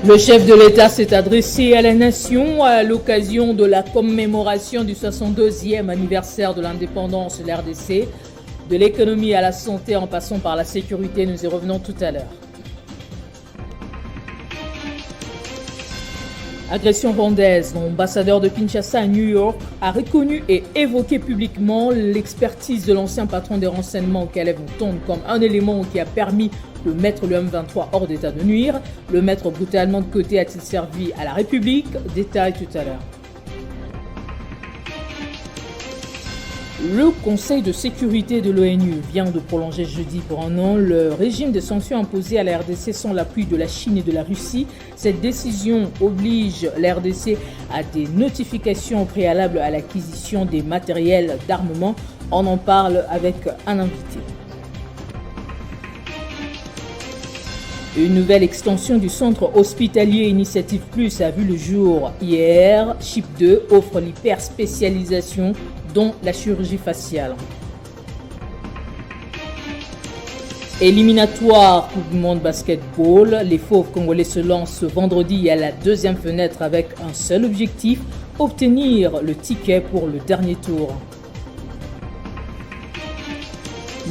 Le chef de l'État s'est adressé à la nation à l'occasion de la commémoration du 62e anniversaire de l'indépendance de l'RDC. De l'économie à la santé en passant par la sécurité, nous y revenons tout à l'heure. Agression rwandaise. L'ambassadeur de Kinshasa à New York a reconnu et évoqué publiquement l'expertise de l'ancien patron des renseignements Caleb Moutonde comme un élément qui a permis de mettre le M23 hors d'état de nuire. Le mettre brutalement de côté a-t-il servi à la République? Détail tout à l'heure. Le Conseil de sécurité de l'ONU vient de prolonger jeudi pour un an le régime de sanctions imposées à la RDC sans l'appui de la Chine et de la Russie. Cette décision oblige la RDC à des notifications préalables à l'acquisition des matériels d'armement. On en parle avec un invité. Une nouvelle extension du centre hospitalier Initiative Plus a vu le jour hier. Chip 2 offre l'hyperspécialisation dont la chirurgie faciale. Éliminatoire Coupe du Monde Basketball, les Fauves congolais se lancent ce vendredi à la deuxième fenêtre avec un seul objectif, obtenir le ticket pour le dernier tour.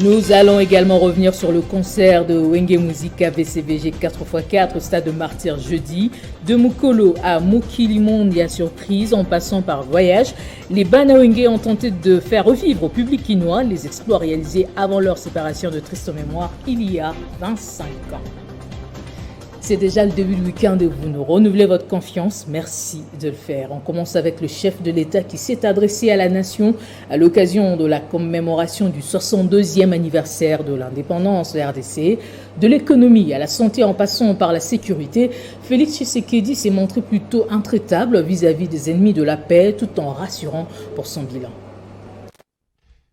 Nous allons également revenir sur le concert de Wenge Musica VCVG 4x4 au stade de Martyrs jeudi. De Mukolo à Mukilimondia surprise en passant par Voyage, les Bana-Wenge ont tenté de faire revivre au public quinois les exploits réalisés avant leur séparation de triste mémoire il y a 25 ans. C'est déjà le début du week-end et vous nous renouvelez votre confiance. Merci de le faire. On commence avec le chef de l'État qui s'est adressé à la nation à l'occasion de la commémoration du 62e anniversaire de l'indépendance de la RDC. De l'économie à la santé en passant par la sécurité, Félix Tshisekedi s'est montré plutôt intraitable vis-à-vis des ennemis de la paix tout en rassurant pour son bilan.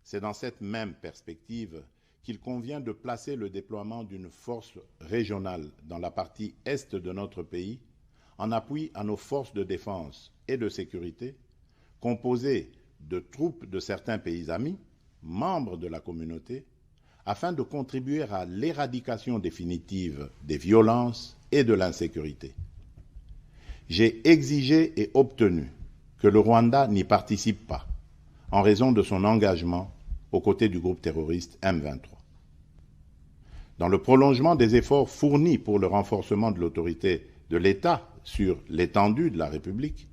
C'est dans cette même perspective qu'il convient de placer le déploiement d'une force régionale dans la partie est de notre pays en appui à nos forces de défense et de sécurité, composées de troupes de certains pays amis, membres de la communauté, afin de contribuer à l'éradication définitive des violences et de l'insécurité. J'ai exigé et obtenu que le Rwanda n'y participe pas, en raison de son engagement aux côtés du groupe terroriste M23. Dans le prolongement des efforts fournis pour le renforcement de l'autorité de l'État sur l'étendue de la République,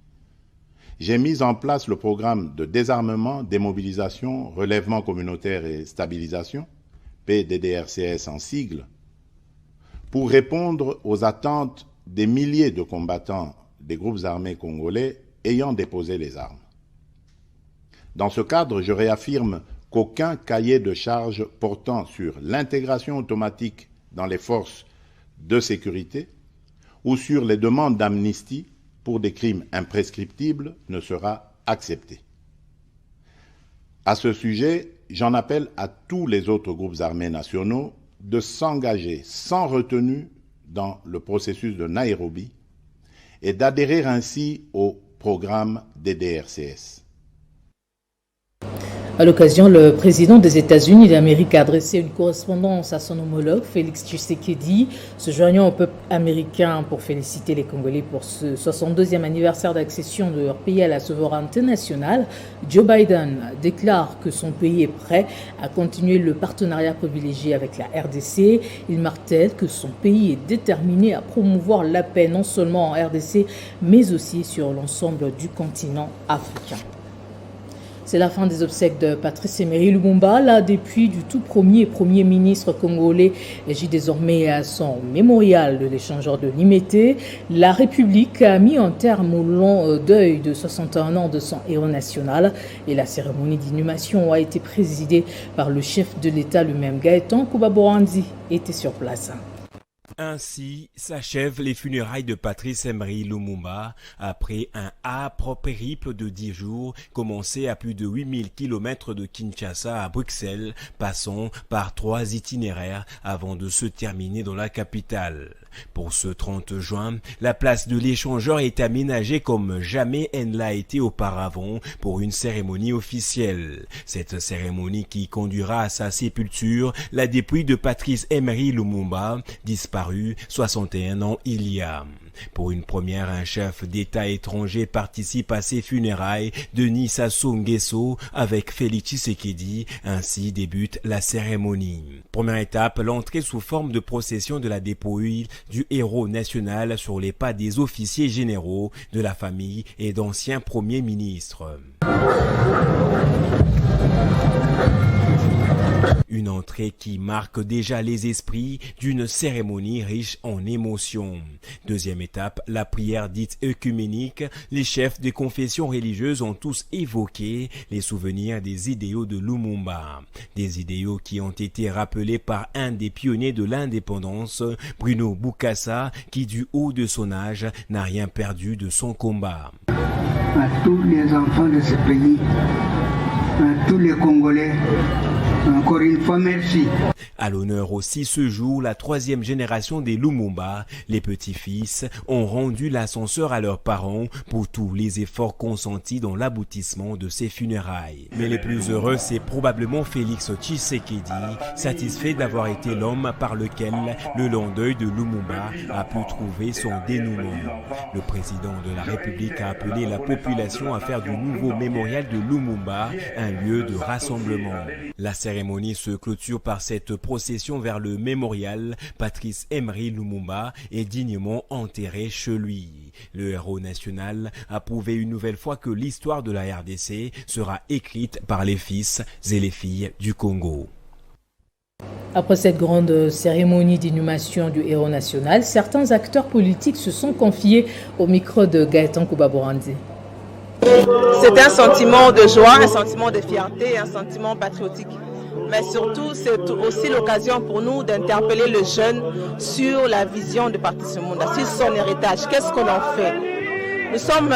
j'ai mis en place le programme de désarmement, démobilisation, relèvement communautaire et stabilisation, PDDRCS en sigle, pour répondre aux attentes des milliers de combattants des groupes armés congolais ayant déposé les armes. Dans ce cadre, je réaffirme qu'aucun cahier de charges portant sur l'intégration automatique dans les forces de sécurité ou sur les demandes d'amnistie pour des crimes imprescriptibles ne sera accepté. À ce sujet, j'en appelle à tous les autres groupes armés nationaux de s'engager sans retenue dans le processus de Nairobi et d'adhérer ainsi au programme DDRCS. À l'occasion, le président des États-Unis d'Amérique a adressé une correspondance à son homologue, Félix Tshisekedi, se joignant au peuple américain pour féliciter les Congolais pour ce 62e anniversaire d'accession de leur pays à la souveraineté nationale. Joe Biden déclare que son pays est prêt à continuer le partenariat privilégié avec la RDC. Il martèle que son pays est déterminé à promouvoir la paix non seulement en RDC, mais aussi sur l'ensemble du continent africain. C'est la fin des obsèques de Patrice Emery Lumumba. La dépouille du tout premier ministre congolais agit désormais à son mémorial de l'échangeur de Limete. La République a mis un terme au long deuil de 61 ans de son héros national et la cérémonie d'inhumation a été présidée par le chef de l'État lui-même. Gaëtan Koubaborandi était sur place. Ainsi s'achèvent les funérailles de Patrice Emery Lumumba après un âpre périple de 10 jours commencé à plus de 8000 km de Kinshasa à Bruxelles, passant par 3 itinéraires avant de se terminer dans la capitale. Pour ce 30 juin, la place de l'échangeur est aménagée comme jamais elle ne l'a été auparavant pour une cérémonie officielle. Cette cérémonie qui conduira à sa sépulture la dépouille de Patrice Emery Lumumba, disparu 61 ans il y a. Pour une première, un chef d'État étranger participe à ses funérailles. Denis Sassou Nguesso avec Félix Tshisekedi. Ainsi débute la cérémonie. Première étape, l'entrée sous forme de procession de la dépouille du héros national sur les pas des officiers généraux, de la famille et d'anciens premiers ministres. Une entrée qui marque déjà les esprits d'une cérémonie riche en émotions. Deuxième étape, la prière dite œcuménique. Les chefs des confessions religieuses ont tous évoqué les souvenirs des idéaux de Lumumba. Des idéaux qui ont été rappelés par un des pionniers de l'indépendance, Bruno Bokassa, qui du haut de son âge n'a rien perdu de son combat. À tous les enfants de ce pays, à tous les Congolais, encore une fois, merci. À l'honneur aussi ce jour, la troisième génération des Lumumba, les petits-fils, ont rendu l'ascenseur à leurs parents pour tous les efforts consentis dans l'aboutissement de ces funérailles. Mais les plus heureux, c'est probablement Félix Tshisekedi, satisfait d'avoir été l'homme par lequel le long deuil de Lumumba a pu trouver son dénouement. Le président de la République a appelé la population à faire du nouveau mémorial de Lumumba un lieu de rassemblement. La cérémonie se clôture par cette procession vers le mémorial. Patrice Emery Lumumba est dignement enterré chez lui. Le héros national a prouvé une nouvelle fois que l'histoire de la RDC sera écrite par les fils et les filles du Congo. Après cette grande cérémonie d'inhumation du héros national, certains acteurs politiques se sont confiés au micro de Gaëtan Koubaborandi. C'est un sentiment de joie, un sentiment de fierté, un sentiment patriotique. Mais surtout, c'est aussi l'occasion pour nous d'interpeller le jeune sur la vision de Patrice Lumumba, sur son héritage. Qu'est-ce qu'on en fait ? Nous sommes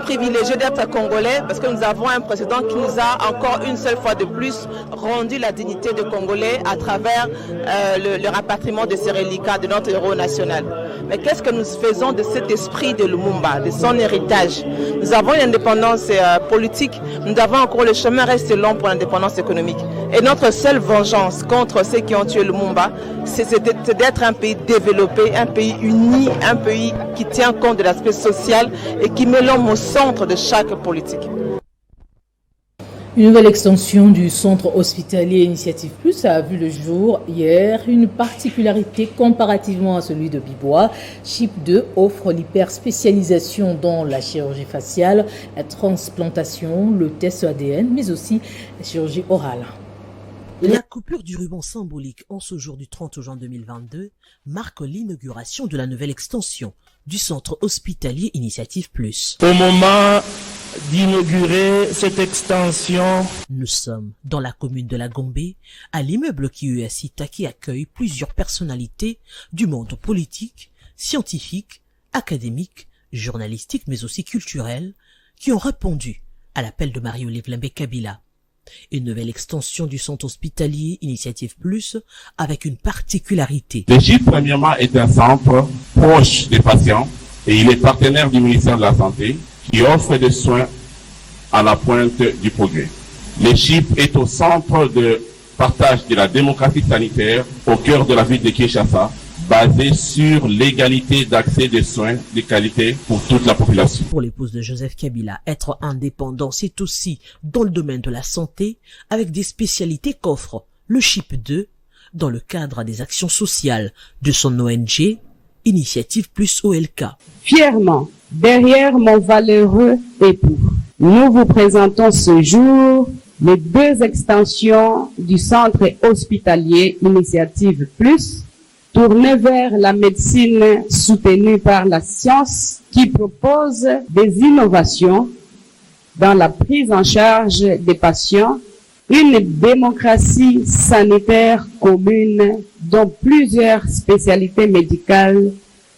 privilégiés d'être Congolais parce que nous avons un président qui nous a encore une seule fois de plus rendu la dignité de Congolais à travers le rapatriement de ces reliquats de notre héros national. Mais qu'est-ce que nous faisons de cet esprit de Lumumba, de son héritage? Nous avons une indépendance politique, nous avons encore le chemin reste long pour l'indépendance économique. Et notre seule vengeance contre ceux qui ont tué Lumumba, c'est d'être un pays développé, un pays uni, un pays qui tient compte de l'aspect social et qui met l'homme au centre de chaque politique. Une nouvelle extension du centre hospitalier Initiative Plus a vu le jour hier. Une particularité comparativement à celui de Bibois, CHIP 2 offre l'hyperspécialisation dans la chirurgie faciale, la transplantation, le test ADN, mais aussi la chirurgie orale. La coupure du ruban symbolique en ce jour du 30 juin 2022 marque l'inauguration de la nouvelle extension du centre hospitalier Initiative Plus. Au moment d'inaugurer cette extension, nous sommes dans la commune de la Gombe, à l'immeuble Kiyoyasita qui accueille plusieurs personnalités du monde politique, scientifique, académique, journalistique mais aussi culturel, qui ont répondu à l'appel de Marie-Olive Lembe-Kabila. Une nouvelle extension du centre hospitalier Initiative Plus avec une particularité. Le CHIP, premièrement, est un centre proche des patients et il est partenaire du ministère de la Santé qui offre des soins à la pointe du progrès. Le CHIP est au centre de partage de la démocratie sanitaire au cœur de la ville de Kinshasa, basé sur l'égalité d'accès des soins de qualité pour toute la population. Pour l'épouse de Joseph Kabila, être indépendant, c'est aussi dans le domaine de la santé, avec des spécialités qu'offre le CHIP 2 dans le cadre des actions sociales de son ONG, Initiative Plus OLK. Fièrement, derrière mon valeureux époux, nous vous présentons ce jour les 2 extensions du centre hospitalier Initiative Plus, tourné vers la médecine soutenue par la science qui propose des innovations dans la prise en charge des patients, une démocratie sanitaire commune dont plusieurs spécialités médicales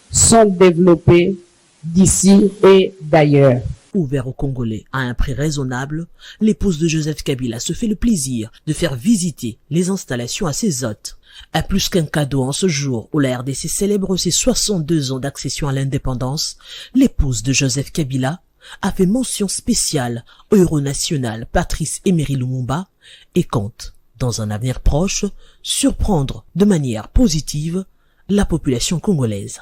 sont développées d'ici et d'ailleurs. Ouvert aux Congolais à un prix raisonnable, l'épouse de Joseph Kabila se fait le plaisir de faire visiter les installations à ses hôtes. À plus qu'un cadeau en ce jour où la RDC célèbre ses 62 ans d'accession à l'indépendance, l'épouse de Joseph Kabila a fait mention spéciale au héros national Patrice Emery Lumumba et compte, dans un avenir proche, surprendre de manière positive la population congolaise.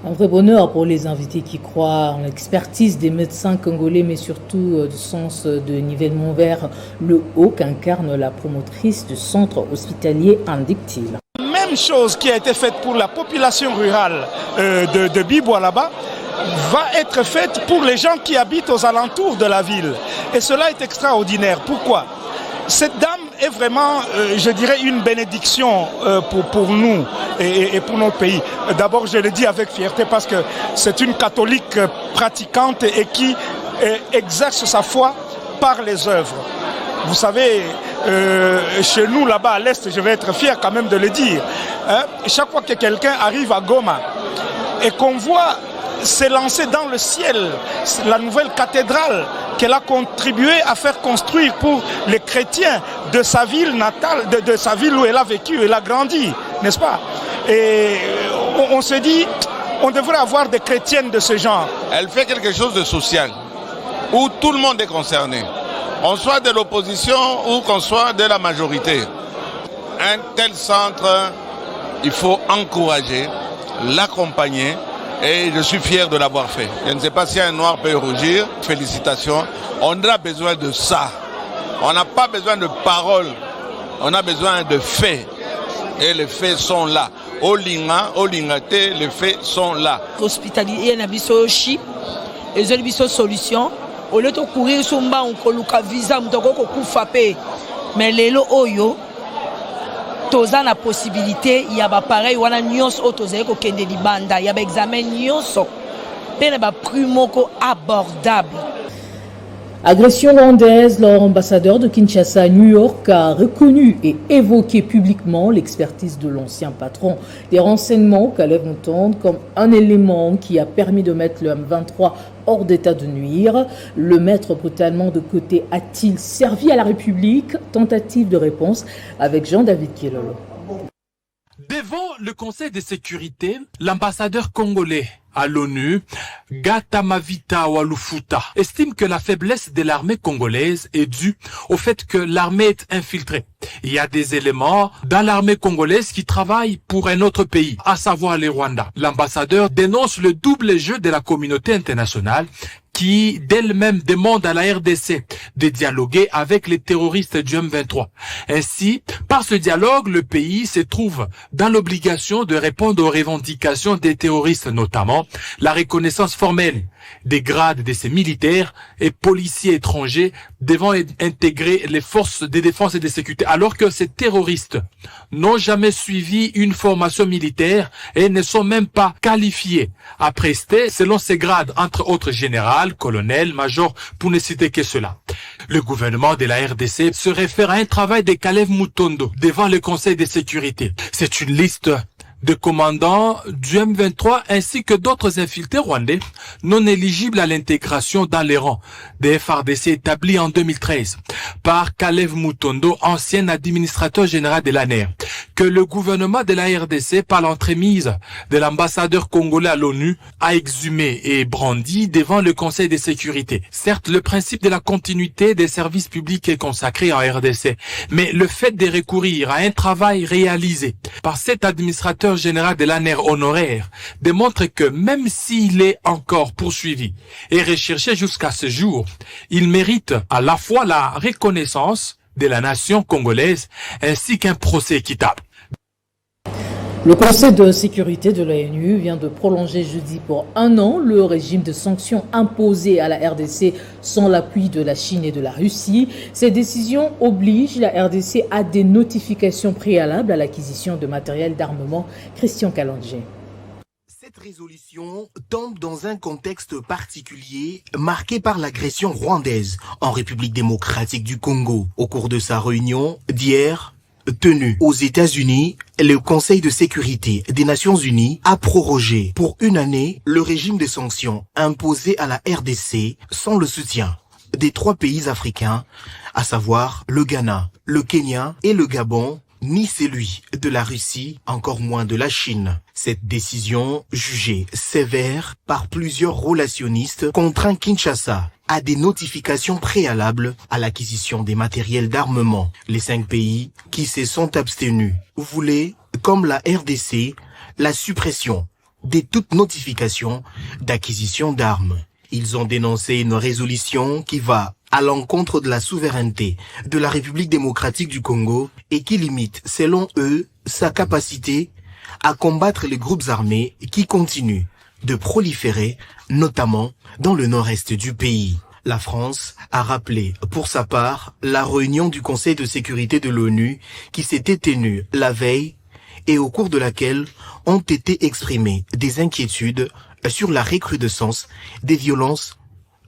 Un vrai bonheur pour les invités qui croient en l'expertise des médecins congolais, mais surtout du sens de nivellement vers le haut qu'incarne la promotrice du centre hospitalier Indictile. Même chose qui a été faite pour la population rurale de Biboua là-bas va être faite pour les gens qui habitent aux alentours de la ville. Et cela est extraordinaire. Pourquoi ? Cette dame est vraiment, je dirais, une bénédiction pour nous et pour notre pays. D'abord, je le dis avec fierté parce que c'est une catholique pratiquante et qui exerce sa foi par les œuvres. Vous savez, chez nous, là-bas à l'Est, je vais être fier quand même de le dire, hein, chaque fois que quelqu'un arrive à Goma et qu'on voit s'élancer dans le ciel la nouvelle cathédrale qu'elle a contribué à faire construire pour les chrétiens de sa ville natale, de sa ville où elle a vécu, elle a grandi, n'est-ce pas? Et on se dit, on devrait avoir des chrétiennes de ce genre. Elle fait quelque chose de social, où tout le monde est concerné. On soit de l'opposition ou qu'on soit de la majorité. Un tel centre, il faut encourager, l'accompagner. Et je suis fier de l'avoir fait. Je ne sais pas si un noir peut rougir. Félicitations. On a besoin de ça. On n'a pas besoin de paroles. On a besoin de faits. Et les faits sont là. Olinga, olingate, les faits sont là. Hospitalier, il y a un chip. Et il y a une solution. Au lieu de courir sur le banc, on a un visa, on a un mais les lots oyo. Toza na possibilité il y a ba pareil wana nyonso otoza ko kende libanda il y a ba examen nyonso pena ba prix moko abordable. Agression rwandaise, l'ambassadeur de Kinshasa à New York a reconnu et évoqué publiquement l'expertise de l'ancien patron des renseignements, Kalev Mutondo, comme un élément qui a permis de mettre le M23 hors d'état de nuire. Le mettre brutalement de côté a-t-il servi à la République? Tentative de réponse avec Jean-David Kilolo. Devant le Conseil de sécurité, l'ambassadeur congolais à l'ONU, Gatamavita Walufuta, estime que la faiblesse de l'armée congolaise est due au fait que l'armée est infiltrée. Il y a des éléments dans l'armée congolaise qui travaillent pour un autre pays, à savoir les Rwandais. L'ambassadeur dénonce le double jeu de la communauté internationale qui d'elle-même demande à la RDC de dialoguer avec les terroristes du M23. Ainsi, par ce dialogue, le pays se trouve dans l'obligation de répondre aux revendications des terroristes, notamment la reconnaissance formelle des grades de ces militaires et policiers étrangers devant intégrer les forces de défense et de sécurité, alors que ces terroristes n'ont jamais suivi une formation militaire et ne sont même pas qualifiés à prester selon ces grades, entre autres général, colonel, major, pour ne citer que cela. Le gouvernement de la RDC se réfère à un travail de Kalev Mutondo devant le Conseil de sécurité. C'est une liste de commandants du M23 ainsi que d'autres infiltrés rwandais non éligibles à l'intégration dans les rangs des FARDC établis en 2013 par Kalev Mutondo, ancien administrateur général de l'ANR, que le gouvernement de la RDC, par l'entremise de l'ambassadeur congolais à l'ONU, a exhumé et brandi devant le Conseil de sécurité. Certes, le principe de la continuité des services publics est consacré en RDC, mais le fait de recourir à un travail réalisé par cet administrateur général de l'ANR honoraire démontre que même s'il est encore poursuivi et recherché jusqu'à ce jour, il mérite à la fois la reconnaissance de la nation congolaise ainsi qu'un procès équitable. Le Conseil de sécurité de l'ONU vient de prolonger jeudi pour 1 an le régime de sanctions imposé à la RDC sans l'appui de la Chine et de la Russie. Ces décisions obligent la RDC à des notifications préalables à l'acquisition de matériel d'armement. Christian Kalandje. Cette résolution tombe dans un contexte particulier marqué par l'agression rwandaise en République démocratique du Congo. Au cours de sa réunion d'hier, tenue aux États-Unis, le Conseil de sécurité des Nations Unies a prorogé pour 1 année le régime de sanctions imposé à la RDC sans le soutien des 3 pays africains, à savoir le Ghana, le Kenya et le Gabon, ni celui de la Russie, encore moins de la Chine. Cette décision, jugée sévère par plusieurs relationnistes, contraint Kinshasa à des notifications préalables à l'acquisition des matériels d'armement. Les 5 pays qui se sont abstenus voulaient, comme la RDC, la suppression de toute notification d'acquisition d'armes. Ils ont dénoncé une résolution qui va à l'encontre de la souveraineté de la République démocratique du Congo et qui limite, selon eux, sa capacité à combattre les groupes armés qui continuent de proliférer, notamment dans le nord-est du pays. La France a rappelé, pour sa part, la réunion du Conseil de sécurité de l'ONU qui s'était tenue la veille et au cours de laquelle ont été exprimées des inquiétudes sur la recrudescence des violences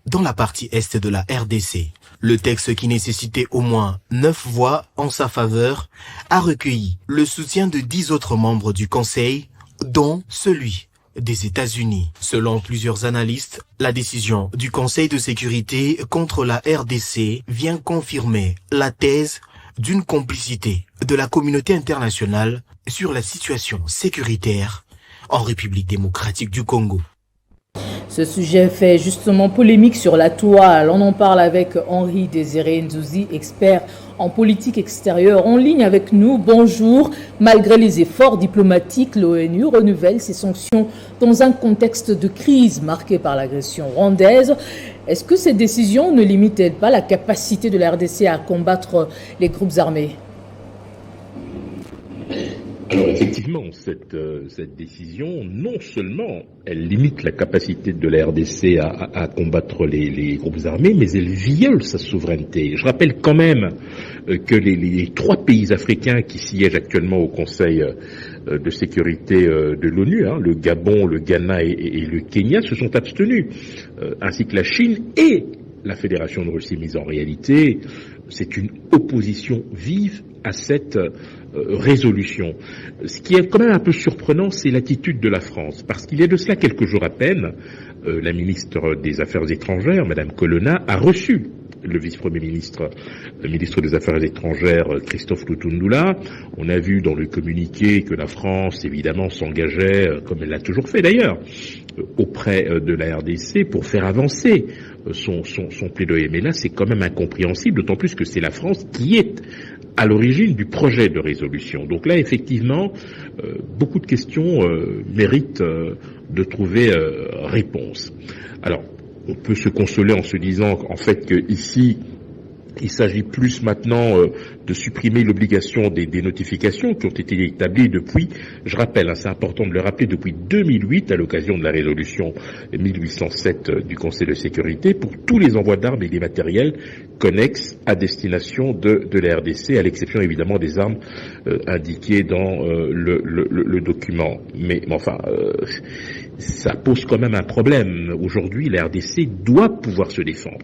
dans la partie est de la RDC. Le texte qui nécessitait au moins 9 voix en sa faveur a recueilli le soutien de 10 autres membres du Conseil, dont celui des États-Unis. Selon plusieurs analystes, la décision du Conseil de sécurité contre la RDC vient confirmer la thèse d'une complicité de la communauté internationale sur la situation sécuritaire en République démocratique du Congo. Ce sujet fait justement polémique sur la toile. On en parle avec Henri Désiré Nzouzi, expert en politique extérieure, en ligne avec nous. Bonjour. Malgré les efforts diplomatiques, l'ONU renouvelle ses sanctions dans un contexte de crise marqué par l'agression rwandaise. Est-ce que ces décisions ne limitent-elles pas la capacité de la RDC à combattre les groupes armés ? Alors effectivement, cette décision, non seulement elle limite la capacité de la RDC à combattre les groupes armés, mais elle viole sa souveraineté. Je rappelle quand même que les 3 pays africains qui siègent actuellement au Conseil de sécurité de l'ONU, le Gabon, le Ghana et le Kenya, se sont abstenus, ainsi que la Chine et la Fédération de Russie. Mais en réalité, c'est une opposition vive à cette résolution. Ce qui est quand même un peu surprenant, c'est l'attitude de la France, parce qu'il y a de cela quelques jours à peine, la ministre des Affaires étrangères, Madame Colonna, a reçu le vice-premier ministre, le ministre des Affaires étrangères, Christophe Lutundula. On a vu dans le communiqué que la France, évidemment, s'engageait, comme elle l'a toujours fait d'ailleurs, auprès de la RDC pour faire avancer son plaidoyer. Mais là, c'est quand même incompréhensible, d'autant plus que c'est la France qui est à l'origine du projet de résolution. Donc là, effectivement, beaucoup de questions méritent de trouver réponse. Alors, on peut se consoler en se disant en fait que ici, il s'agit plus maintenant de supprimer l'obligation des notifications qui ont été établies depuis, je rappelle, c'est important de le rappeler, depuis 2008 à l'occasion de la résolution 1807 du Conseil de sécurité pour tous les envois d'armes et des matériels connexes à destination de la RDC, à l'exception évidemment des armes indiquées dans le document. Mais enfin, ça pose quand même un problème. Aujourd'hui, la RDC doit pouvoir se défendre.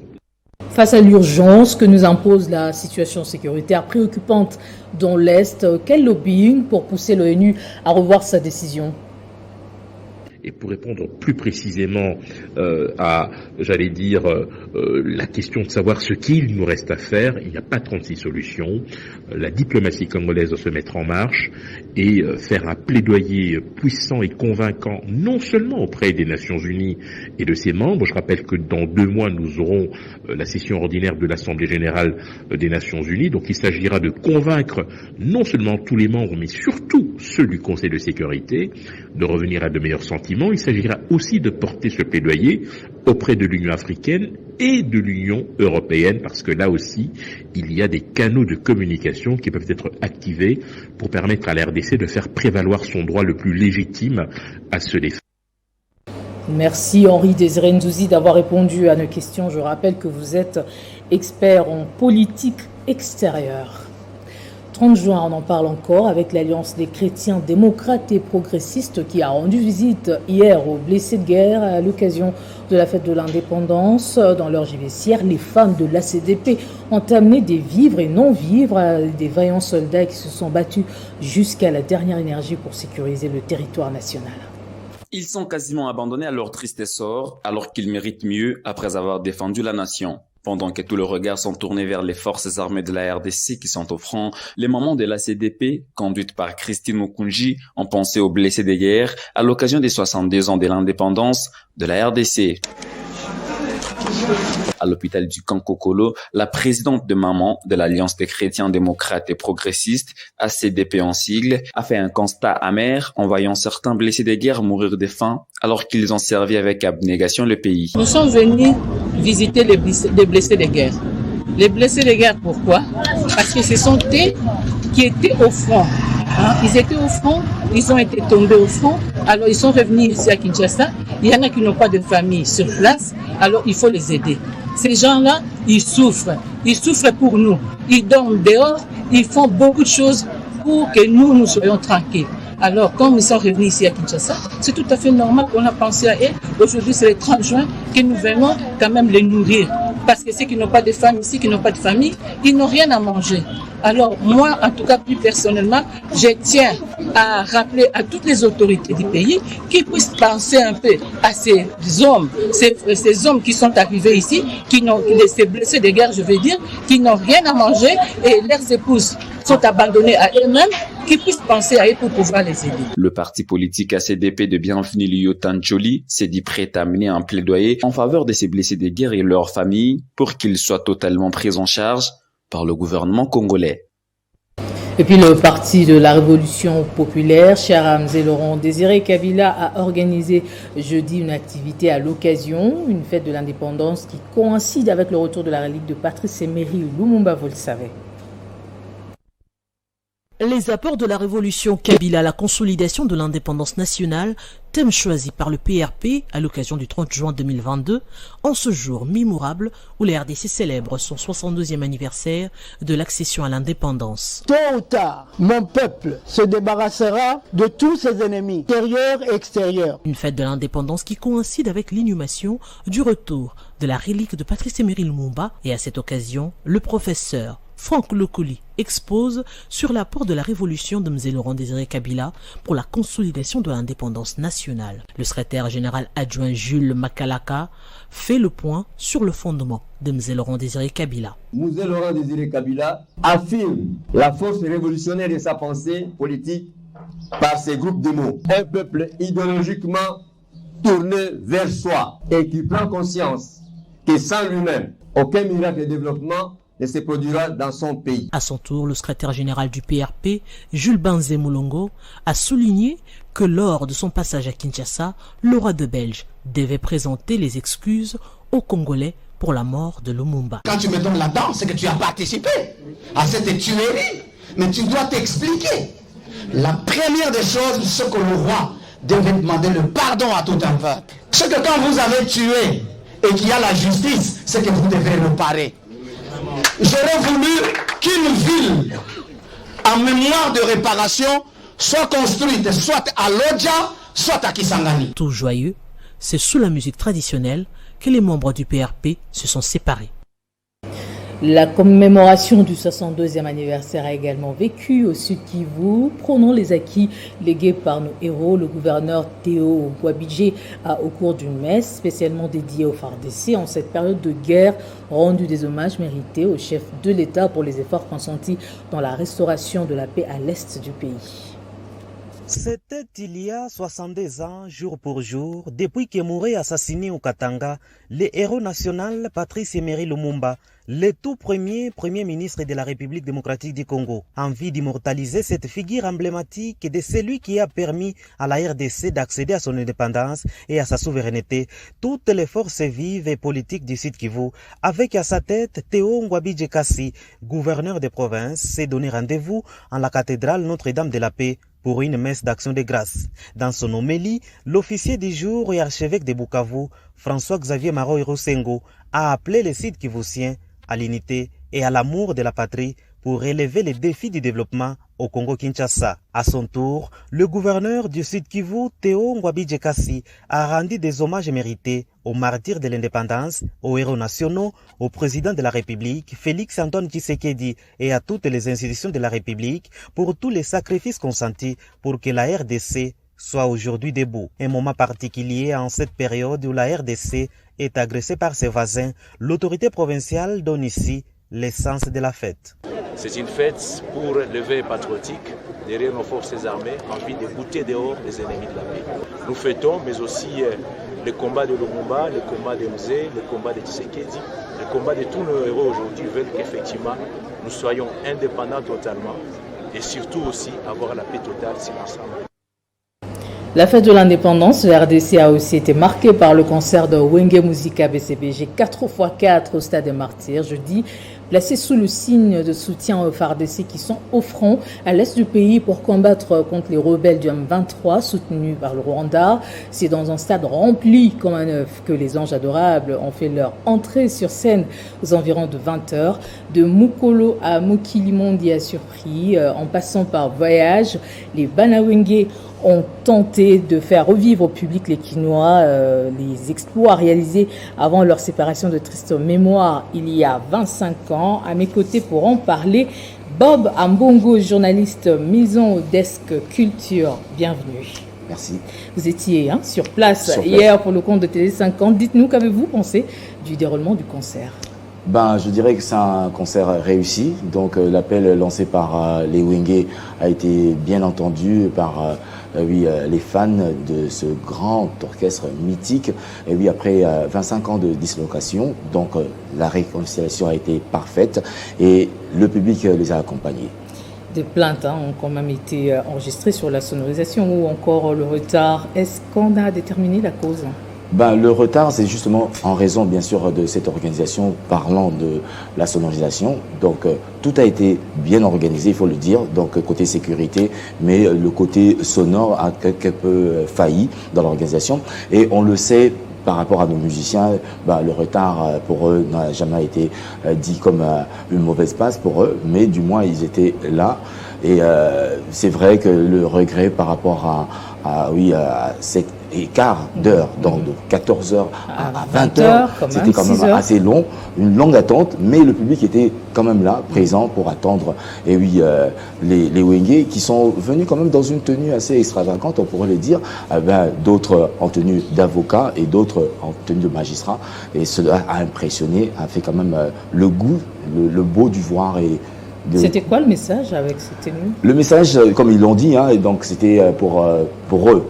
Face à l'urgence que nous impose la situation sécuritaire préoccupante dans l'Est, quel lobbying pour pousser l'ONU à revoir sa décision ? Et pour répondre plus précisément à, j'allais dire, la question de savoir ce qu'il nous reste à faire, il n'y a pas 36 solutions. La diplomatie congolaise doit se mettre en marche et faire un plaidoyer puissant et convaincant, non seulement auprès des Nations Unies et de ses membres. Je rappelle que dans 2 mois, nous aurons la session ordinaire de l'Assemblée Générale des Nations Unies. Donc il s'agira de convaincre non seulement tous les membres, mais surtout ceux du Conseil de sécurité, de revenir à de meilleurs sentiments. Il s'agira aussi de porter ce plaidoyer auprès de l'Union africaine et de l'Union européenne, parce que là aussi, il y a des canaux de communication qui peuvent être activés pour permettre à la RDC de faire prévaloir son droit le plus légitime à se défendre. Merci Henri Désiré Nzouzi d'avoir répondu à nos questions. Je rappelle que vous êtes expert en politique extérieure. 30 juin, on en parle encore avec l'Alliance des chrétiens démocrates et progressistes qui a rendu visite hier aux blessés de guerre à l'occasion de la fête de l'indépendance. Dans leur vestiaire, les femmes de l'ACDP ont amené des vivres et non-vivres à des vaillants soldats qui se sont battus jusqu'à la dernière énergie pour sécuriser le territoire national. Ils sont quasiment abandonnés à leur triste sort alors qu'ils méritent mieux après avoir défendu la nation. Pendant que tous les regards sont tournés vers les forces armées de la RDC qui sont au front, les mamans de la CDP, conduites par Christine Mukunji, ont pensé aux blessés de guerre à l'occasion des 62 ans de l'indépendance de la RDC. À l'hôpital du Kankokolo, la présidente de Maman de l'Alliance des chrétiens démocrates et progressistes, ACDP en sigle, a fait un constat amer en voyant certains blessés de guerre mourir de faim alors qu'ils ont servi avec abnégation le pays. Nous sommes venus visiter les blessés de guerre. Les blessés de guerre, pourquoi? Parce que ce sont eux qui étaient au front. Ils étaient au front, ils ont été tombés au front, alors ils sont revenus ici à Kinshasa. Il y en a qui n'ont pas de famille sur place, alors il faut les aider. Ces gens-là, ils souffrent pour nous. Ils dorment dehors, ils font beaucoup de choses pour que nous soyons tranquilles. Alors, comme ils sont revenus ici à Kinshasa, c'est tout à fait normal qu'on a pensé à eux. Aujourd'hui, c'est le 30 juin que nous venons quand même les nourrir. Parce que ceux qui n'ont pas de femmes ici, qui n'ont pas de famille, ils n'ont rien à manger. Alors, moi, en tout cas, plus personnellement, je tiens à rappeler à toutes les autorités du pays qu'ils puissent penser un peu à ces hommes qui sont arrivés ici, ces blessés de guerre, je veux dire, qui n'ont rien à manger et leurs épouses sont abandonnés à eux-mêmes, qui puissent penser à eux pour pouvoir les aider. Le parti politique ACDP de Bienvenu Liyo Tancholi s'est dit prêt à mener un plaidoyer en faveur de ces blessés de guerre et leurs familles pour qu'ils soient totalement pris en charge par le gouvernement congolais. Et puis le parti de la Révolution populaire, cher Hamzé Laurent Désiré Kabila, a organisé jeudi une activité à l'occasion, une fête de l'indépendance qui coïncide avec le retour de la relique de Patrice Emery Lumumba, vous le savez. Les apports de la révolution Kabila à la consolidation de l'indépendance nationale, thème choisi par le PRP à l'occasion du 30 juin 2022, en ce jour mémorable où la RDC célèbre son 62e anniversaire de l'accession à l'indépendance. Tôt ou tard, mon peuple se débarrassera de tous ses ennemis, intérieurs et extérieurs. Une fête de l'indépendance qui coïncide avec l'inhumation du retour de la relique de Patrice Emery Lumumba et à cette occasion, le professeur Franck Lokoli expose sur l'apport de la révolution de M. Laurent Désiré Kabila pour la consolidation de l'indépendance nationale. Le secrétaire général adjoint Jules Makalaka fait le point sur le fondement de M. Laurent Désiré Kabila. M. Laurent Désiré Kabila affirme la force révolutionnaire de sa pensée politique par ses groupes de mots. Un peuple idéologiquement tourné vers soi et qui prend conscience que sans lui-même, aucun miracle de développement ne se produira dans son pays. À son tour, le secrétaire général du PRP, Jules Banzé Moulongo, a souligné que lors de son passage à Kinshasa, le roi de Belge devait présenter les excuses aux Congolais pour la mort de Lumumba. Quand tu me donnes là-dedans, c'est que tu as participé à cette tuerie, mais tu dois t'expliquer. La première des choses, c'est que le roi devait demander le pardon à tout un peuple. C'est que quand vous avez tué et qu'il y a la justice, c'est que vous devez réparer. J'aurais voulu qu'une ville en mémoire de réparation soit construite soit à Lodja, soit à Kisangani. Tout joyeux, c'est sous la musique traditionnelle que les membres du PRP se sont séparés. La commémoration du 62e anniversaire a également vécu au Sud Kivu. Prenons les acquis légués par nos héros. Le gouverneur Théo Ngwabidje a, au cours d'une messe spécialement dédiée aux FARDC en cette période de guerre, rendu des hommages mérités au chef de l'État pour les efforts consentis dans la restauration de la paix à l'est du pays. C'était il y a 62 ans, jour pour jour, depuis que mourait assassiné au Katanga, le héros national Patrice Emery Lumumba, le tout premier ministre de la République démocratique du Congo. Envie d'immortaliser cette figure emblématique de celui qui a permis à la RDC d'accéder à son indépendance et à sa souveraineté, toutes les forces vives et politiques du Sud Kivu, avec à sa tête Théo Ngwabidje Kassi, gouverneur de province, s'est donné rendez-vous en la cathédrale Notre-Dame de la Paix pour une messe d'action de grâce. Dans son homélie, l'officier du jour et archevêque de Bukavu, François-Xavier Maroy Rosengo, a appelé les Sud Kivusiens à l'unité et à l'amour de la patrie pour relever les défis du développement au Congo-Kinshasa. À son tour, le gouverneur du Sud Kivu, Théo Ngwabidje Kassi, a rendu des hommages mérités aux martyrs de l'indépendance, aux héros nationaux, au président de la République, Félix-Antoine Tshisekedi, et à toutes les institutions de la République pour tous les sacrifices consentis pour que la RDC soit aujourd'hui debout. Un moment particulier en cette période où la RDC est agressée par ses voisins, l'autorité provinciale donne ici l'essence de la fête. C'est une fête pour l'éveil patriotique derrière nos forces armées, envie de bouter dehors les ennemis de la paix. Nous fêtons, mais aussi le combat de Lumumba, le combat de Mzee, le combat de Tshisekedi, le combat de tous nos héros aujourd'hui veulent qu'effectivement nous soyons indépendants totalement et surtout aussi avoir la paix totale sur l'ensemble. La fête de l'indépendance, le RDC a aussi été marquée par le concert de Wenge Musica BCBG 4x4 au Stade des Martyrs jeudi, placé sous le signe de soutien aux FARDC qui sont au front à l'est du pays pour combattre contre les rebelles du M23 soutenus par le Rwanda. C'est dans un stade rempli comme un œuf que les Anges Adorables ont fait leur entrée sur scène aux environs de 20h. De Mukolo à Mokilimondi à Surpris, en passant par Voyage, les Banawenge ont tenté de faire revivre au public les Quinois les exploits réalisés avant leur séparation de triste mémoire il y a 25 ans. À mes côtés pour en parler, Bob Ambongo, journaliste maison au desk culture. Bienvenue. Merci. Vous étiez sur place hier pour le compte de Télé 50. Dites-nous, qu'avez-vous pensé du déroulement du concert? Je dirais que c'est un concert réussi. Donc l'appel lancé par les Wenge a été bien entendu par les fans de ce grand orchestre mythique. Et oui, après 25 ans de dislocation, donc la réconciliation a été parfaite et le public les a accompagnés. Des plaintes ont quand même été enregistrées sur la sonorisation ou encore le retard. Est-ce qu'on a déterminé la cause ? Le retard, c'est justement en raison, bien sûr, de cette organisation parlant de la sonorisation. Donc, tout a été bien organisé, il faut le dire. Donc, côté sécurité, mais le côté sonore a quelque peu failli dans l'organisation. Et on le sait, par rapport à nos musiciens, le retard pour eux n'a jamais été dit comme une mauvaise passe pour eux, mais du moins, ils étaient là. Et c'est vrai que le regret par rapport à cet écart d'heures, donc de 14h à 20h, c'était quand même assez long, une longue attente, mais le public était quand même là, présent pour attendre. Et oui, les Wenge qui sont venus quand même dans une tenue assez extravagante, on pourrait le dire, d'autres en tenue d'avocat et d'autres en tenue de magistrat. Et cela a impressionné, a fait quand même le goût, le beau du voir. C'était quoi le message avec cette tenue? Le message, comme ils l'ont dit, et donc c'était pour eux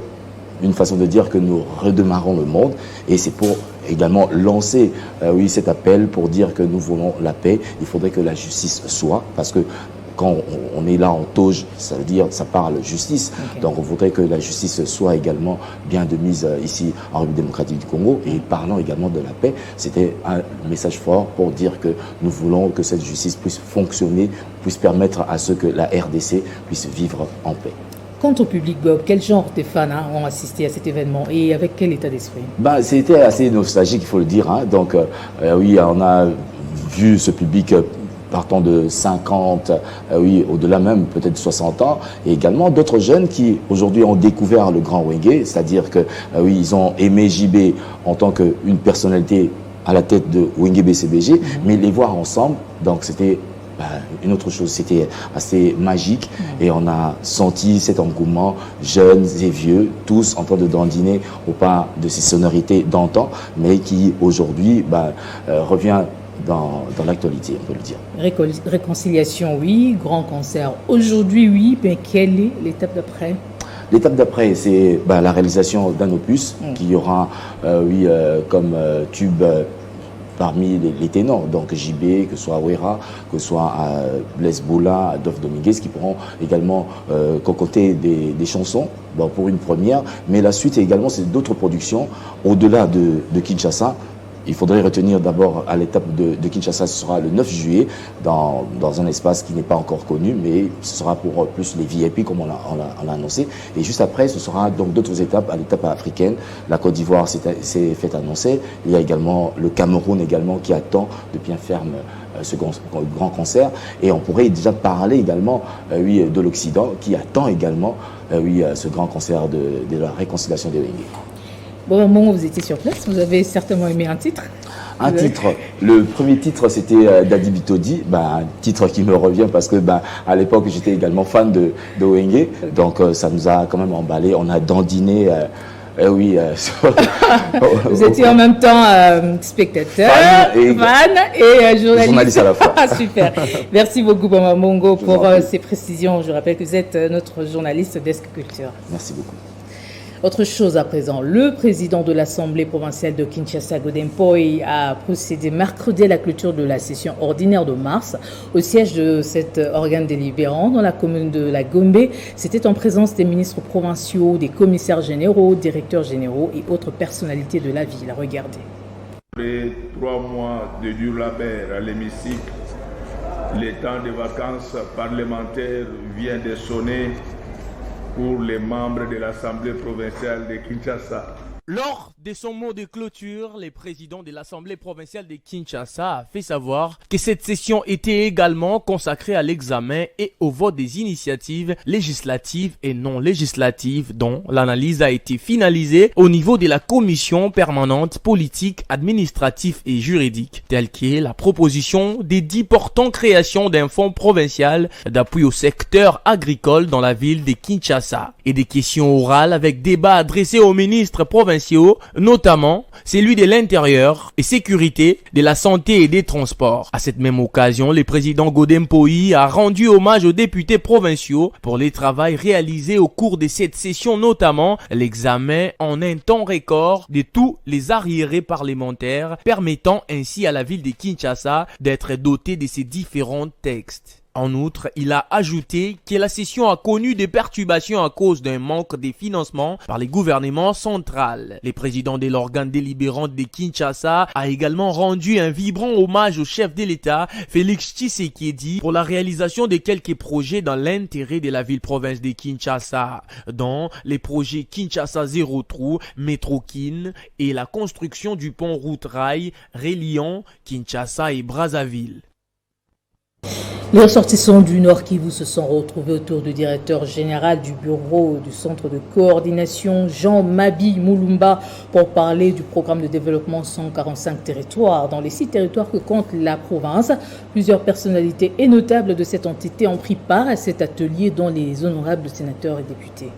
une façon de dire que nous redémarrons le monde, et c'est pour également lancer cet appel pour dire que nous voulons la paix. Il faudrait que la justice soit, parce que quand on est là en toge, ça veut dire, ça parle justice. Okay. Donc on voudrait que la justice soit également bien de mise ici en République démocratique du Congo. Et parlant également de la paix, c'était un message fort pour dire que nous voulons que cette justice puisse fonctionner, puisse permettre à ce que la RDC puisse vivre en paix. Quant au public, Bob, quel genre de fans ont assisté à cet événement et avec quel état d'esprit? C'était assez nostalgique, il faut le dire. Donc on a vu ce public partant de 50, au-delà même peut-être 60 ans, et également d'autres jeunes qui aujourd'hui ont découvert le grand Wenge, c'est-à-dire que ils ont aimé JB en tant qu'une personnalité à la tête de Wenge BCBG, mais les voir ensemble, donc c'était une autre chose, c'était assez magique et on a senti cet engouement, jeunes et vieux, tous en train de dandiner au pas de ces sonorités d'antan, mais qui aujourd'hui revient dans l'actualité, on peut le dire. Réconciliation, oui, grand concert aujourd'hui, oui, mais quelle est l'étape d'après? L'étape d'après, c'est la réalisation d'un opus qui aura, comme tube parmi les ténors, donc JB, que ce soit Wera, que ce soit Blaise Boula, Adolphe Dominguez, qui pourront également concocter des chansons pour une première. Mais la suite également, c'est d'autres productions au-delà de Kinshasa. Il faudrait retenir d'abord à l'étape de Kinshasa, ce sera le 9 juillet dans un espace qui n'est pas encore connu, mais ce sera pour plus les VIP comme on l'a annoncé. Et juste après, ce sera donc d'autres étapes à l'étape africaine. La Côte d'Ivoire s'est fait annoncer. Il y a également le Cameroun également qui attend de bien ferme ce grand concert. Et on pourrait déjà parler également de l'Occident qui attend également ce grand concert de la réconciliation des Wenge. Bon, au moment où vous étiez sur place, vous avez certainement aimé un titre. Un titre. Le premier titre, c'était Dadi Bitodi, un titre qui me revient parce que à l'époque, j'étais également fan de Wenge. Donc, ça nous a quand même emballé. On a dandiné. Vous étiez en même temps spectateur, fan et journaliste à la fois. Super. Merci beaucoup, Bob Ambongo, pour ces précisions. Je rappelle que vous êtes notre journaliste Desk Culture. Merci beaucoup. Autre chose à présent, le président de l'Assemblée provinciale de Kinshasa, Godem Poi, a procédé mercredi à la clôture de la session ordinaire de mars au siège de cet organe délibérant dans la commune de la Gombe. C'était en présence des ministres provinciaux, des commissaires généraux, directeurs généraux et autres personnalités de la ville. Regardez. Après 3 mois de dur labeur à l'hémicycle, le temps de vacances parlementaires vient de sonner pour les membres de l'Assemblée provinciale de Kinshasa. Lors de son mot de clôture, le président de l'Assemblée provinciale de Kinshasa a fait savoir que cette session était également consacrée à l'examen et au vote des initiatives législatives et non législatives dont l'analyse a été finalisée au niveau de la commission permanente politique, administrative et juridique, telle que la proposition des 10 portant création d'un fonds provincial d'appui au secteur agricole dans la ville de Kinshasa et des questions orales avec débat adressés aux ministres provinciaux, notamment celui de l'intérieur et sécurité, de la santé et des transports. À cette même occasion, le président Godem Poi a rendu hommage aux députés provinciaux pour les travaux réalisés au cours de cette session, notamment l'examen en un temps record de tous les arriérés parlementaires, permettant ainsi à la ville de Kinshasa d'être dotée de ces différents textes. En outre, il a ajouté que la session a connu des perturbations à cause d'un manque de financement par les gouvernements centrales. Le président de l'organe délibérant de Kinshasa a également rendu un vibrant hommage au chef de l'État, Félix Tshisekedi, pour la réalisation de quelques projets dans l'intérêt de la ville-province de Kinshasa, dont les projets Kinshasa Zéro Trou, Métro-Kin et la construction du pont route-rail reliant Kinshasa et Brazzaville. Les ressortissants du Nord Kivu se sont retrouvés autour du directeur général du bureau du centre de coordination, Jean Mabi Mulumba, pour parler du programme de développement 145 territoires. Dans les 6 territoires que compte la province, plusieurs personnalités et notables de cette entité ont pris part à cet atelier, dont les honorables sénateurs et députés.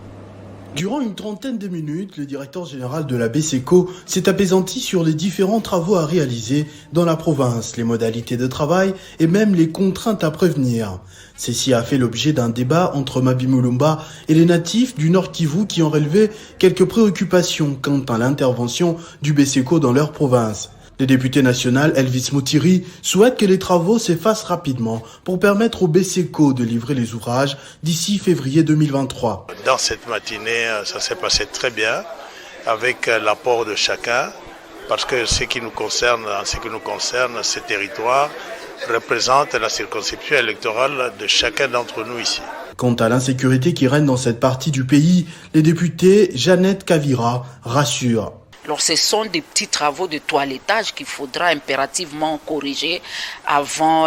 Durant une trentaine de minutes, le directeur général de la BCECO s'est apaisanti sur les différents travaux à réaliser dans la province, les modalités de travail et même les contraintes à prévenir. Ceci a fait l'objet d'un débat entre Mabi Mulumba et les natifs du Nord Kivu qui ont relevé quelques préoccupations quant à l'intervention du BCECO dans leur province. Le député national Elvis Mutiri souhaite que les travaux s'effacent rapidement pour permettre au BCECO de livrer les ouvrages d'ici février 2023. Dans cette matinée, ça s'est passé très bien avec l'apport de chacun parce que ce qui nous concerne, ces territoires représentent la circonscription électorale de chacun d'entre nous ici. Quant à l'insécurité qui règne dans cette partie du pays, les députés Jeannette Kavira rassurent. Alors ce sont des petits travaux de toilettage qu'il faudra impérativement corriger avant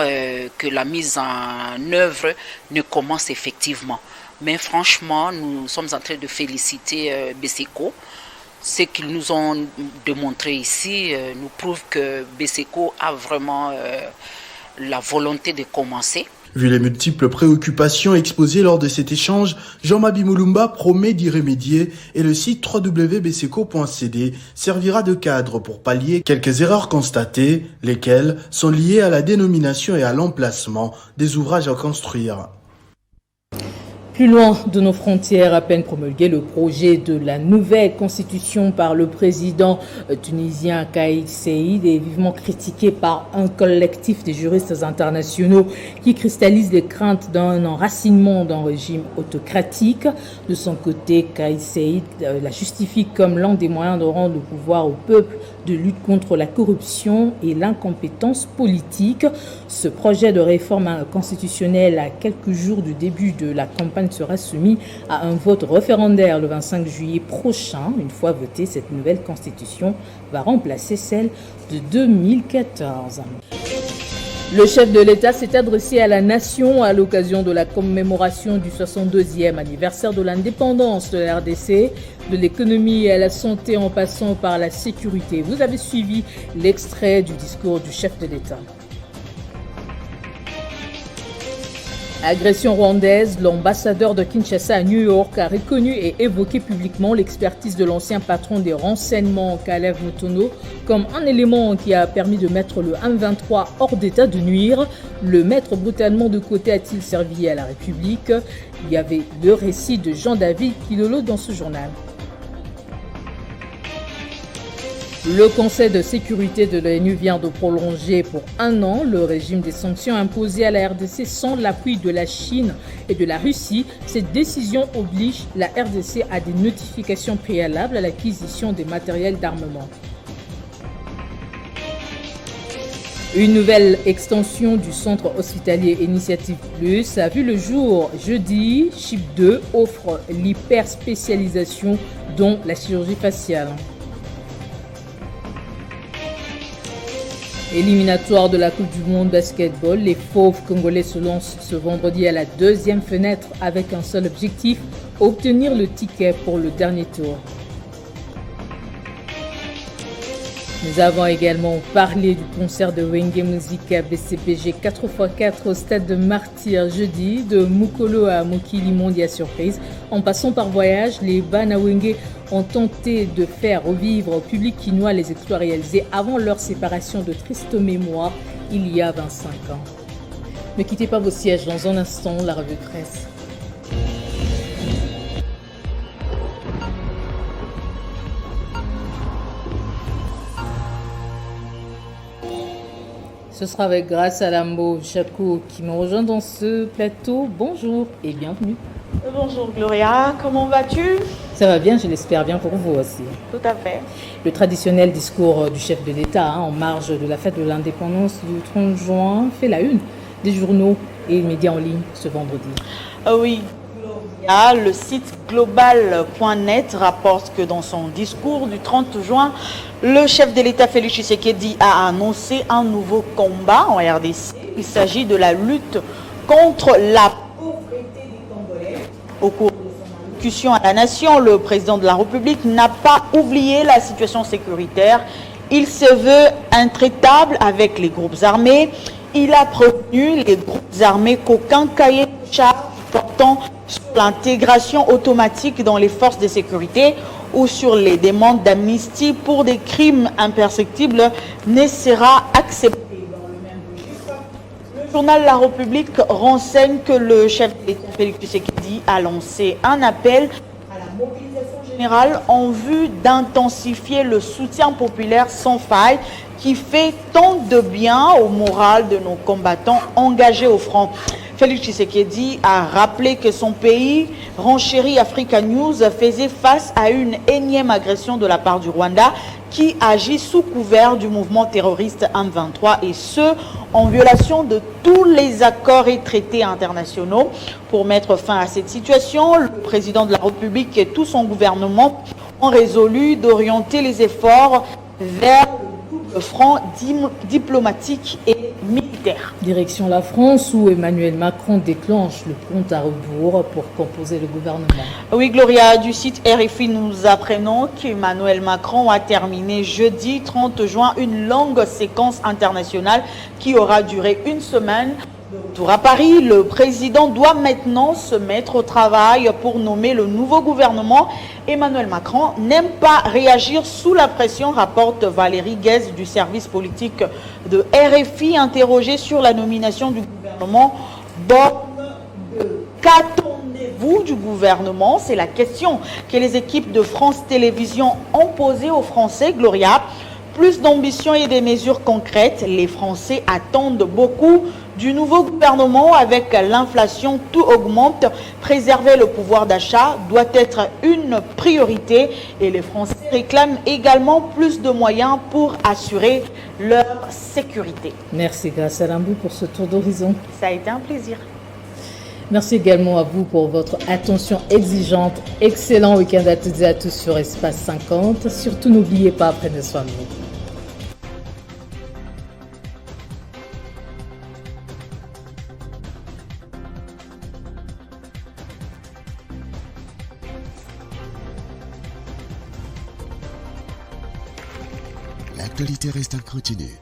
que la mise en œuvre ne commence effectivement. Mais franchement, nous sommes en train de féliciter BCECO. Ce qu'ils nous ont démontré ici nous prouve que BCECO a vraiment la volonté de commencer. Vu les multiples préoccupations exposées lors de cet échange, Jean-Mabi Mulumba promet d'y remédier et le site www.bceco.cd servira de cadre pour pallier quelques erreurs constatées, lesquelles sont liées à la dénomination et à l'emplacement des ouvrages à construire. Plus loin de nos frontières, à peine promulgué, le projet de la nouvelle constitution par le président tunisien Kais Saied est vivement critiqué par un collectif de juristes internationaux qui cristallise les craintes d'un enracinement d'un régime autocratique. De son côté, Kais Saied la justifie comme l'un des moyens de rendre le pouvoir au peuple, de lutte contre la corruption et l'incompétence politique. Ce projet de réforme constitutionnelle, à quelques jours du début de la campagne, sera soumis à un vote référendaire le 25 juillet prochain. Une fois votée, cette nouvelle constitution va remplacer celle de 2014. Le chef de l'État s'est adressé à la nation à l'occasion de la commémoration du 62e anniversaire de l'indépendance de la RDC, de l'économie à la santé en passant par la sécurité. Vous avez suivi l'extrait du discours du chef de l'État. Agression rwandaise, l'ambassadeur de Kinshasa à New York a reconnu et évoqué publiquement l'expertise de l'ancien patron des renseignements Kalev Mutono comme un élément qui a permis de mettre le M23 hors d'état de nuire. Le mettre brutalement de côté a-t-il servi à la République? Il y avait le récit de Jean-David Kilolo dans ce journal. Le Conseil de sécurité de l'ONU vient de prolonger pour 1 an le régime des sanctions imposées à la RDC sans l'appui de la Chine et de la Russie. Cette décision oblige la RDC à des notifications préalables à l'acquisition des matériels d'armement. Une nouvelle extension du centre hospitalier Initiative Plus a vu le jour jeudi. Chip 2 offre l'hyperspécialisation dont la chirurgie faciale. Éliminatoire de la Coupe du Monde basketball, les Fauves congolais se lancent ce vendredi à la 2e fenêtre avec un seul objectif, obtenir le ticket pour le dernier tour. Nous avons également parlé du concert de Wenge Musica BCPG 4x4 au stade de Martyr jeudi, de Mukolo à Mokili-Mondi à surprise. En passant par voyage, les Banawenge ont tenté de faire revivre au public quinois les exploits réalisés avant leur séparation de triste mémoire il y a 25 ans. Ne quittez pas vos sièges, dans un instant, la revue de presse. Ce sera avec Grâce à Lambo Chaco qui me rejoint dans ce plateau. Bonjour et bienvenue. Bonjour Gloria, comment vas-tu? Ça va bien, je l'espère bien pour vous aussi. Tout à fait. Le traditionnel discours du chef de l'État en marge de la fête de l'indépendance du 30 juin fait la une des journaux et médias en ligne ce vendredi. Oui, Gloria, le site global.net rapporte que dans son discours du 30 juin, le chef de l'État Félix Tshisekedi a annoncé un nouveau combat en RDC. Il s'agit de la lutte contre la pauvreté des Congolais. Au cours de son allocution à la nation, le président de la République n'a pas oublié la situation sécuritaire. Il se veut intraitable avec les groupes armés. Il a prévenu les groupes armés qu'aucun cahier de charge portant sur l'intégration automatique dans les forces de sécurité ou sur les demandes d'amnistie pour des crimes imperceptibles ne sera accepté. Dans le même registre, le journal La République renseigne que le chef de l'État Félix Tshisekedi a lancé un appel à la mobilisation générale en vue d'intensifier le soutien populaire sans faille qui fait tant de bien au moral de nos combattants engagés au front. Félix Tshisekedi a rappelé que son pays, renchéri Africa News, faisait face à une énième agression de la part du Rwanda qui agit sous couvert du mouvement terroriste M23 et ce, en violation de tous les accords et traités internationaux. Pour mettre fin à cette situation, le président de la République et tout son gouvernement ont résolu d'orienter les efforts vers le front diplomatique et militaire. Direction la France où Emmanuel Macron déclenche le compte à rebours pour composer le gouvernement. Oui, Gloria, du site RFI, nous apprenons qu'Emmanuel Macron a terminé jeudi 30 juin une longue séquence internationale qui aura duré une semaine. Retour à Paris, le président doit maintenant se mettre au travail pour nommer le nouveau gouvernement. Emmanuel Macron n'aime pas réagir sous la pression, rapporte Valérie Guez du service politique de RFI, interrogée sur la nomination du gouvernement. Qu'attendez-vous du gouvernement? C'est la question que les équipes de France Télévisions ont posée aux Français, Gloria. Plus d'ambition et des mesures concrètes, les Français attendent beaucoup du nouveau gouvernement. Avec l'inflation, tout augmente. Préserver le pouvoir d'achat doit être une priorité et les Français réclament également plus de moyens pour assurer leur sécurité. Merci Grâce à Lambou pour ce tour d'horizon. Ça a été un plaisir. Merci également à vous pour votre attention exigeante. Excellent week-end à toutes et à tous sur Espace 50. Surtout n'oubliez pas, prenez soin de vous. L'actualité reste incontinue.